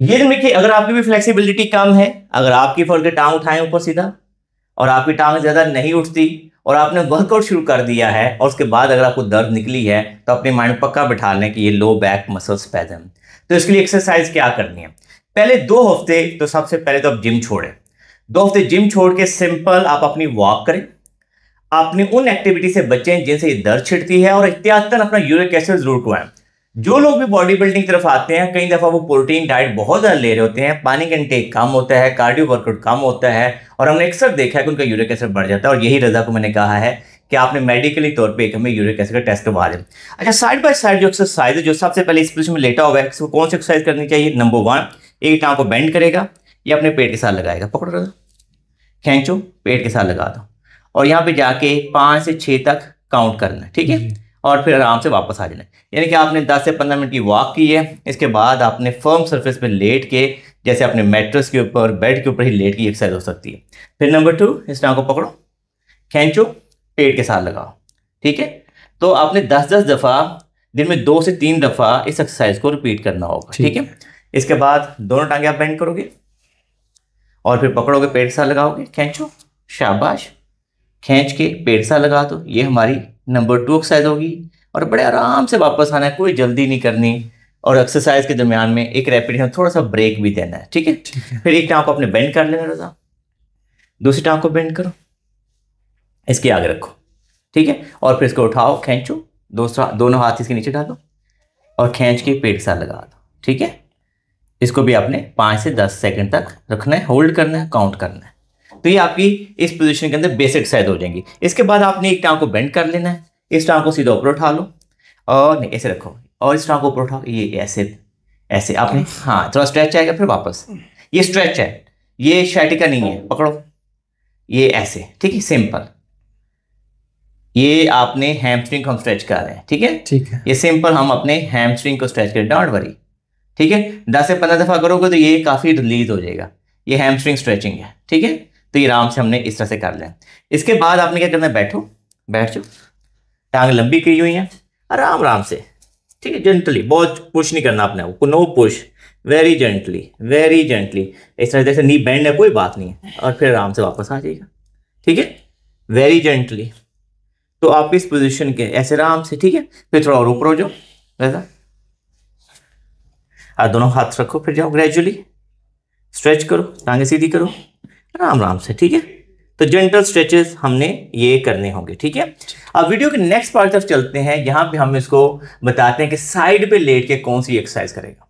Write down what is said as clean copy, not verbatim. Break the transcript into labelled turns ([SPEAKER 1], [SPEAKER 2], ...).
[SPEAKER 1] ये देखिए, अगर आपकी भी फ्लेक्सिबिलिटी कम है, अगर आपकी फर्ज टांग उठाएं ऊपर सीधा और आपकी टांग ज्यादा नहीं उठती और आपने वर्कआउट शुरू कर दिया है और उसके बाद अगर आपको दर्द निकली है, तो अपने माइंड पक्का बिठा लें कि ये लो बैक मसल स्पैज़म। तो इसके लिए एक्सरसाइज क्या करनी है? पहले 2 हफ्ते तो सबसे पहले तो आप जिम छोड़ें। 2 हफ्ते जिम छोड़ के सिंपल आप अपनी वॉक करें, अपनी उन एक्टिविटी से बचें जिनसे ये दर्द छिड़ती है, और एहतियातन अपना यूरिक एसिड जरूर करवाएं। जो लोग भी बॉडी बिल्डिंग तरफ आते हैं, कई दफा वो प्रोटीन डाइट बहुत ज्यादा ले रहे होते हैं, पानी का इंटेक कम होता है, कार्डियो वर्कआउट कम होता है, और हमने अक्सर देखा है कि उनका यूरिक एसिड बढ़ जाता है। और यही रजा को मैंने कहा है कि आपने मेडिकली तौर पे हमें यूरिक एसिड का टेस्ट करवा दें। अच्छा, साइड बाय साइड जो एक्सरसाइज है, जो सबसे पहले इस पोजीशन में लेटा हुआ है, इसको कौन सी एक्सरसाइज करनी चाहिए? नंबर 1, एक टांग को बेंड करेगा, ये अपने पेट के साथ लगाएगा, पकड़ो रजा, खींचो, पेट के साथ लगा दो, और यहाँ पे जाके 5 से 6 तक काउंट करना है, ठीक है? और फिर आराम से वापस आ जाना है। यानी कि आपने 10 से 15 मिनट की वॉक की है, इसके बाद आपने फर्म सरफेस पे लेट के, जैसे अपने मैट्रेस के ऊपर, बेड के ऊपर ही लेट की एक्सरसाइज हो सकती है। फिर नंबर 2, इस टांग को पकड़ो, खींचो, पेट के साथ लगाओ, ठीक है? तो आपने 10-10 दफ़ा दिन में 2 से 3 दफ़ा इस एक्सरसाइज को रिपीट करना होगा, ठीक है? इसके बाद दोनों टांगे आप बेंड करोगे और फिर पकड़ोगे, पेट के साथ लगाओगे, खींचो, शाबाश, खींच के पेट सा लगा दो। ये हमारी नंबर 2 एक्सरसाइज होगी, और बड़े आराम से वापस आना है, कोई जल्दी नहीं करनी, और एक्सरसाइज के दरमियान में एक रेपिटेशन थोड़ा सा ब्रेक भी देना है, ठीक है? फिर एक टांग को अपने बेंड कर लेना रजा, दूसरी टांग को बेंड करो, इसके आगे रखो, ठीक है? और फिर इसको उठाओ, खींचो, दोनों हाथ इसके नीचे डालो और खींच के पेट सा लगा दो, ठीक है? इसको भी आपने 5 से 10 सेकंड तक रखना है, होल्ड करना है, काउंट करना है। तो ये आपकी इस पोजीशन के अंदर बेसिक एक्सरसाइज हो जाएंगी। इसके बाद आपने एक टांग को बेंड कर लेना है, इस टांग को सीधा ऊपर उठा लो, और नहीं ऐसे रखो, और इस टांग को ऊपर उठाओ, ये ऐसे ऐसे आपने, हाँ थोड़ा स्ट्रेच आएगा, फिर वापस, ये स्ट्रेच है, ये शैटिका नहीं है, पकड़ो, ये ऐसे, ठीक है? सिंपल, ये आपने हैमस्ट्रिंग को हम स्ट्रेच कर रहे हैं, ठीक है?
[SPEAKER 2] ठीक है,
[SPEAKER 1] ये सिंपल हम अपने हैमस्ट्रिंग को स्ट्रेच करें, डोंट वरी, ठीक है? 10 से 15 दफा करोगे तो ये काफी रिलीज हो जाएगा। ये हैमस्ट्रिंग स्ट्रेचिंग है, ठीक है? तो ये आराम से हमने इस तरह से कर लें। इसके बाद आपने क्या करना है? बैठो, बैठ जाओ, टांग लंबी की हुई है, आराम आराम से, ठीक है? जेंटली, बहुत पुश नहीं करना आपने, आपको no push, very gently, very gently, इस तरह जैसे नी बेंड है, कोई बात नहीं है, और फिर आराम से वापस आ जाएगा, ठीक है? Very gently. तो आप इस पोजीशन के ऐसे आराम से, ठीक है? फिर थोड़ा और ऊपर हो जाओ, वैसा, दोनों हाथ रखो, फिर जाओ ग्रेजुअली, स्ट्रेच करो, टांगे सीधी करो, आराम आराम से, ठीक है? तो जेंटल स्ट्रेचेस हमने ये करने होंगे, ठीक है? अब वीडियो के नेक्स्ट पार्ट तक चलते हैं, यहां पे हम इसको बताते हैं कि साइड पे लेट के कौन सी एक्सरसाइज करेगा।